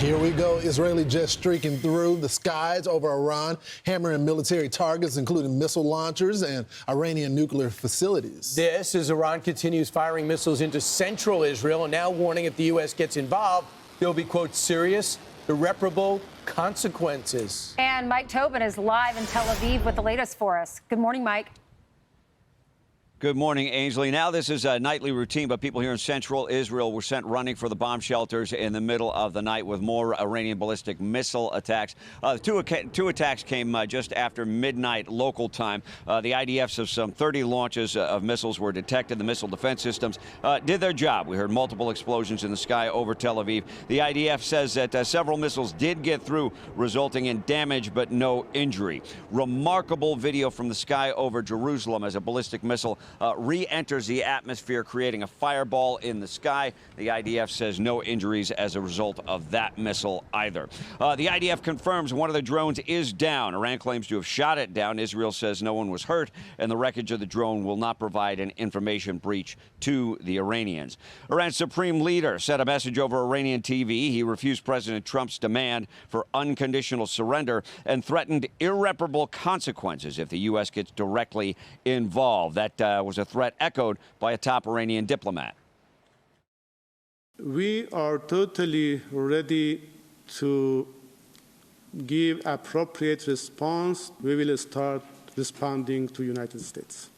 Here we go. Israeli jets streaking through the skies over Iran, hammering military targets, including missile launchers and Iranian nuclear facilities. This as Iran continues firing missiles into central Israel and now warning if the U.S. gets involved, there'll be, quote, serious, irreparable consequences. And Mike Tobin is live in Tel Aviv with the latest for us. Good morning, Mike. Good morning, Ainsley. Now, this is a nightly routine, but people here in central Israel were sent running for the bomb shelters in the middle of the night with more Iranian ballistic missile attacks. Two attacks came just after midnight local time. The IDF says some 30 launches of missiles were detected. The missile defense systems did their job. We heard multiple explosions in the sky over Tel Aviv. The IDF says that several missiles did get through, resulting in damage but no injury. Remarkable video from the sky over Jerusalem as a ballistic missile re-enters the atmosphere, creating a fireball in the sky. The IDF says no injuries as a result of that missile either. The IDF confirms one of the drones is down. Iran claims to have shot it down. Israel says no one was hurt, and the wreckage of the drone will not provide an information breach to the Iranians. Iran's supreme leader sent a message over Iranian TV. He refused President Trump's demand for unconditional surrender and threatened irreparable consequences if the U.S. gets directly involved. That was a threat echoed by a top Iranian diplomat. We are totally ready to give appropriate response. We will start responding to United States.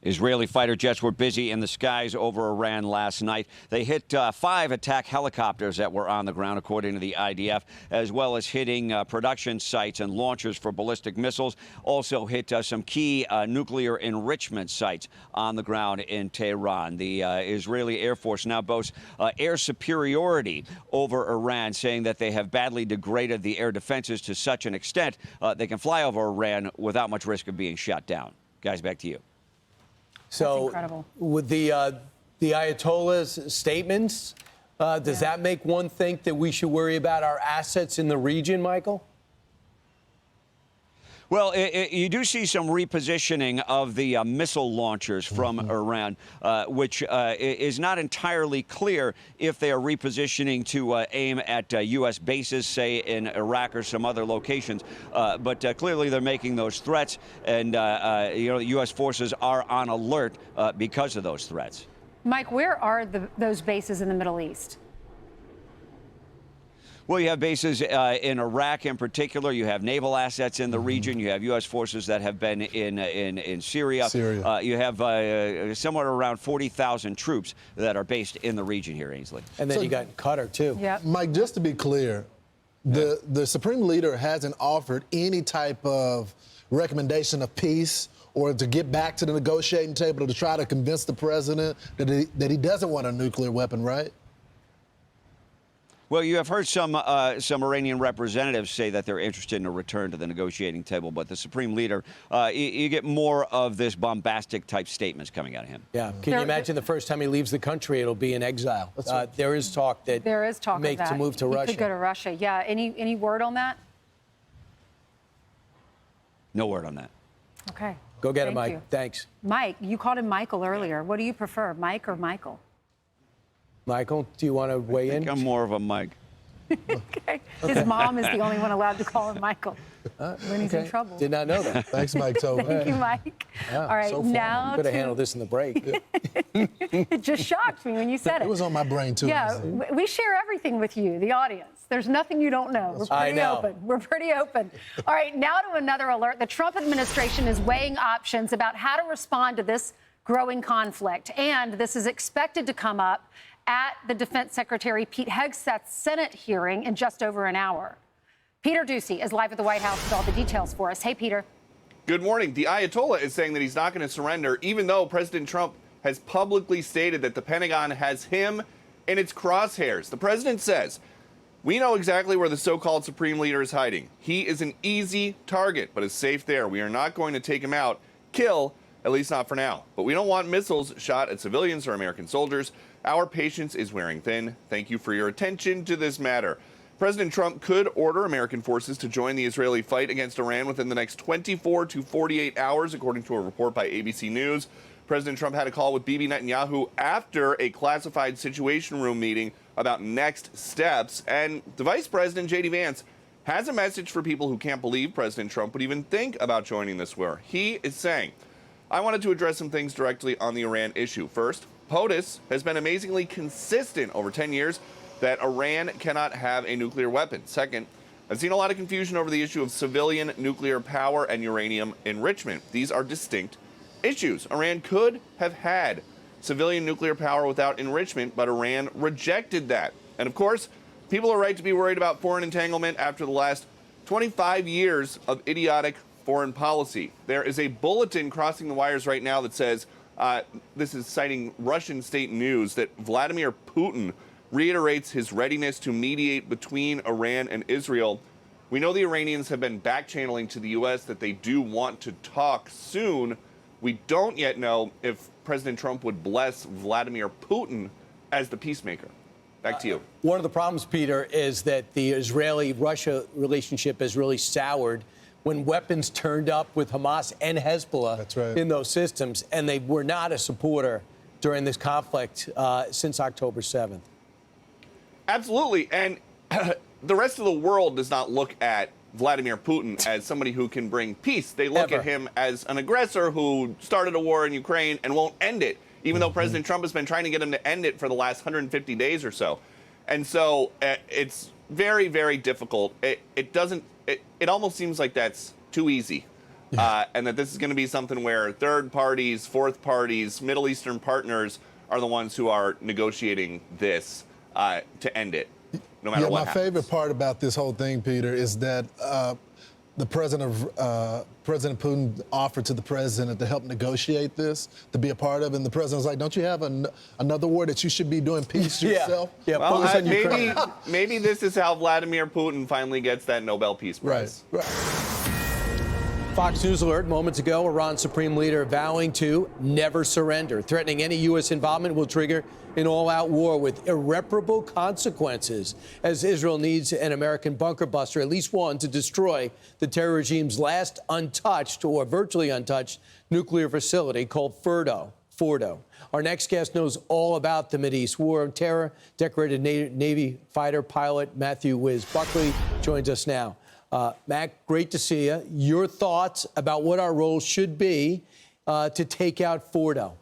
Israeli fighter jets were busy in the skies over Iran last night. They hit 5 attack helicopters that were on the ground, according to the IDF, as well as hitting production sites and launchers for ballistic missiles. Also hit some key nuclear enrichment sites on the ground in Tehran. The Israeli Air Force now boasts air superiority over Iran, saying that they have badly degraded the air defenses to such an extent they can fly over Iran without much risk of being shot down. Guys, back to you. So with the Ayatollah's statements, does that make one think that we should worry about our assets in the region, Michael? Well, you do see some repositioning of the missile launchers from Iran, which is not entirely clear if they are repositioning to aim at U.S. bases, say, in Iraq or some other locations. But clearly they're making those threats, and, you know, the U.S. forces are on alert because of those threats. Mike, where are those bases in the Middle East? Well, you have bases in Iraq in particular. You have naval assets in the region. You have U.S. forces that have been in Syria. You have somewhere around 40,000 troops that are based in the region here, Ainsley. And then you got Qatar, too. Yep. Mike, just to be clear, the Supreme Leader hasn't offered any type of recommendation of peace or to get back to the negotiating table to try to convince the president that he doesn't want a nuclear weapon, right? Well, you have heard some Iranian representatives say that they're interested in a return to the negotiating table, but the Supreme Leader, you get more of this bombastic type statements coming out of him. Yeah. Can you imagine the first time he leaves the country, it'll be in exile? There is talk that to move to Russia. He could go to Russia. Yeah. Any word on that? No word on that. Okay. Go get him, Mike. You. Thanks. Mike, you called him Michael earlier. What do you prefer, Mike or Michael? Michael, do you want to weigh in? I'm more of a Mike. Okay. His mom is the only one allowed to call him Michael when he's in trouble. Did not know that. Thanks, Mike Tobin. Thank you, Mike. Yeah, all right, so now could have handled this in the break. It just shocked me when you said it. It was on my brain, too. Yeah, we share everything with you, the audience. There's nothing you don't know. We're pretty open. We're pretty open. All right, now to another alert. The Trump administration is weighing options about how to respond to this growing conflict, and this is expected to come up at the Defense Secretary Pete Hegseth's Senate hearing in just over an hour. Peter Doocy is live at the White House with all the details for us. Hey, Peter. Good morning. The Ayatollah is saying that he's not going to surrender, even though President Trump has publicly stated that the Pentagon has him in its crosshairs. The president says, "We know exactly where the so-called Supreme Leader is hiding. He is an easy target, but is safe there. We are not going to take him out, kill, at least not for now. But we don't want missiles shot at civilians or American soldiers. Our patience is wearing thin. Thank you for your attention to this matter." President Trump could order American forces to join the Israeli fight against Iran within the next 24 to 48 hours, according to a report by ABC News. President Trump had a call with Bibi Netanyahu after a classified Situation Room meeting about next steps. And the Vice President, J.D. Vance, has a message for people who can't believe President Trump would even think about joining this war. He is saying, I wanted to address some things directly on the Iran issue. First, POTUS has been amazingly consistent over 10 years that Iran cannot have a nuclear weapon. Second, I've seen a lot of confusion over the issue of civilian nuclear power and uranium enrichment. These are distinct issues. Iran could have had civilian nuclear power without enrichment, but Iran rejected that. And of course, people are right to be worried about foreign entanglement after the last 25 years of idiotic foreign policy. There is a bulletin crossing the wires right now that says, this is citing Russian state news, that Vladimir Putin reiterates his readiness to mediate between Iran and Israel. We know the Iranians have been back-channeling to the U.S. that they do want to talk soon. We don't yet know if President Trump would bless Vladimir Putin as the peacemaker. Back to you. One of the problems, Peter, is that the Israeli-Russia relationship has really soured when weapons turned up with Hamas and Hezbollah in those systems, and they were not a supporter during this conflict since October 7th. Absolutely. And the rest of the world does not look at Vladimir Putin as somebody who can bring peace. They look at him as an aggressor who started a war in Ukraine and won't end it, even though President Trump has been trying to get him to end it for the last 150 days or so. And so it's very, very difficult. It almost seems like that's too easy. And that this is going to be something where third parties, fourth parties, Middle Eastern partners are the ones who are negotiating this to end it, no matter what happens. My favorite part about this whole thing, Peter, is that the President Putin offered to the president to help negotiate this, to be a part of it, and the president was like, don't you have another war that you should be doing peace yourself? Well, maybe this is how Vladimir Putin finally gets that Nobel Peace Prize. Right. Fox News alert moments ago, Iran's supreme leader vowing to never surrender, threatening any U.S. involvement will trigger an all-out war with irreparable consequences, as Israel needs an American bunker buster, at least one, to destroy the terror regime's last untouched or virtually untouched nuclear facility called Fordo. Our next guest knows all about the Mideast war on terror. Decorated Navy fighter pilot Matthew Whiz Buckley joins us now. Mac, great to see you. Your thoughts about what our role should be to take out Fordo?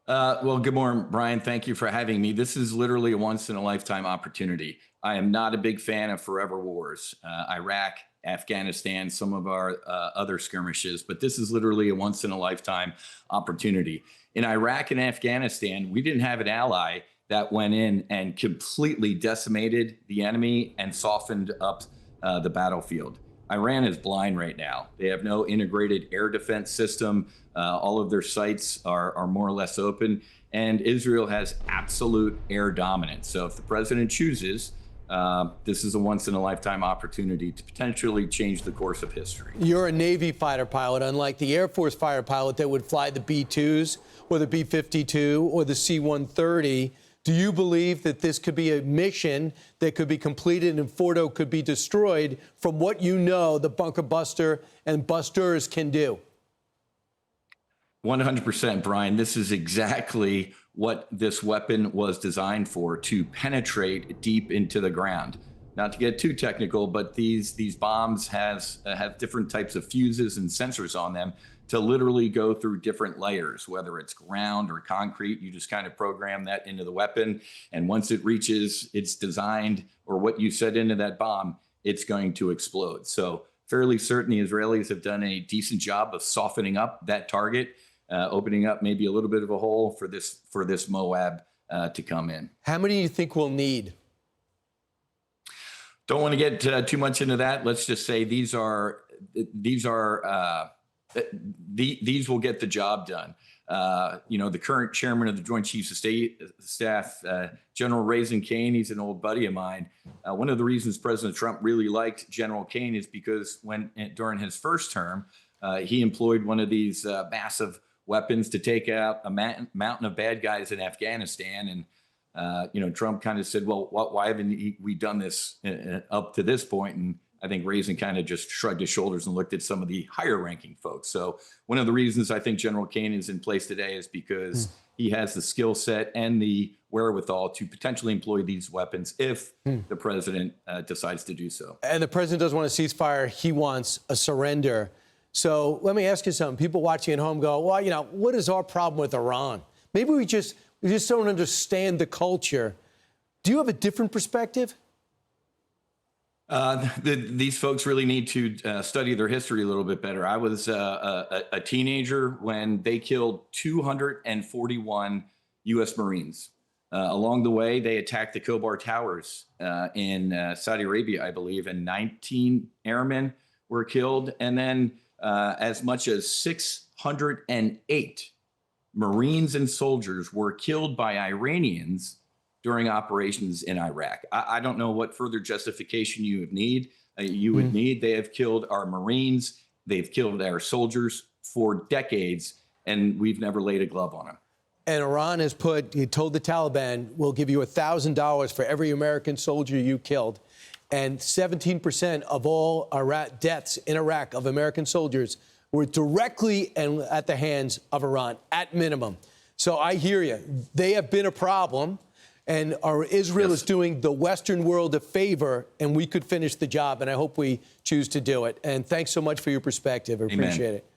Well, good morning, Brian. Thank you for having me. This is literally a once-in-a-lifetime opportunity. I am not a big fan of forever wars. Iraq, Afghanistan, some of our other skirmishes, but this is literally a once-in-a-lifetime opportunity. In Iraq and Afghanistan, we didn't have an ally that went in and completely decimated the enemy and softened up the battlefield. Iran is blind right now. They have no integrated air defense system. All of their sites are more or less open, and Israel has absolute air dominance. So if the president chooses, this is a once-in-a-lifetime opportunity to potentially change the course of history. You're a Navy fighter pilot, unlike the Air Force fighter pilot that would fly the B-2s or the B-52 or the C-130. Do you believe that this could be a mission that could be completed and Fordo could be destroyed from what you know the bunker buster and busters can do? 100%, Brian. This is exactly what this weapon was designed for, to penetrate deep into the ground. Not to get too technical, but these bombs have different types of fuses and sensors on them to literally go through different layers, whether it's ground or concrete. You just kind of program that into the weapon. And once it reaches its designed, or what you set into that bomb, it's going to explode. So fairly certain the Israelis have done a decent job of softening up that target, opening up maybe a little bit of a hole for this Moab to come in. How many do you think we'll need? Don't want to get too much into that. Let's just say these will get the job done. The current chairman of the Joint Chiefs of Staff, General Raising Kane, he's an old buddy of mine. One of the reasons President Trump really liked General Kane is because during his first term, he employed one of these massive weapons to take out a mountain of bad guys in Afghanistan. And Trump kind of said, well, why haven't we done this up to this point? And I think Raisin kind of just shrugged his shoulders and looked at some of the higher ranking folks. So one of the reasons I think General Kane is in place today is because he has the skill set and the wherewithal to potentially employ these weapons if the president decides to do so. And the president doesn't want a ceasefire. He wants a surrender. So let me ask you something. People watching at home go, well, you know, what is our problem with Iran? Maybe we just don't understand the culture. Do you have a different perspective? These folks really need to study their history a little bit better. I was a teenager when they killed 241 U.S. Marines. Along the way, they attacked the Khobar Towers in Saudi Arabia, I believe, and 19 airmen were killed. And then as much as 608 Marines and soldiers were killed by Iranians during operations in Iraq. I don't know what further justification you would need. They have killed our Marines. They've killed our soldiers for decades, and we've never laid a glove on them. And Iran has told the Taliban, we'll give you $1,000 for every American soldier you killed. And 17% of all deaths in Iraq of American soldiers were directly and at the hands of Iran, at minimum. So I hear you. They have been a problem, and Israel is doing the Western world a favor, and we could finish the job, and I hope we choose to do it. And thanks so much for your perspective. I appreciate it.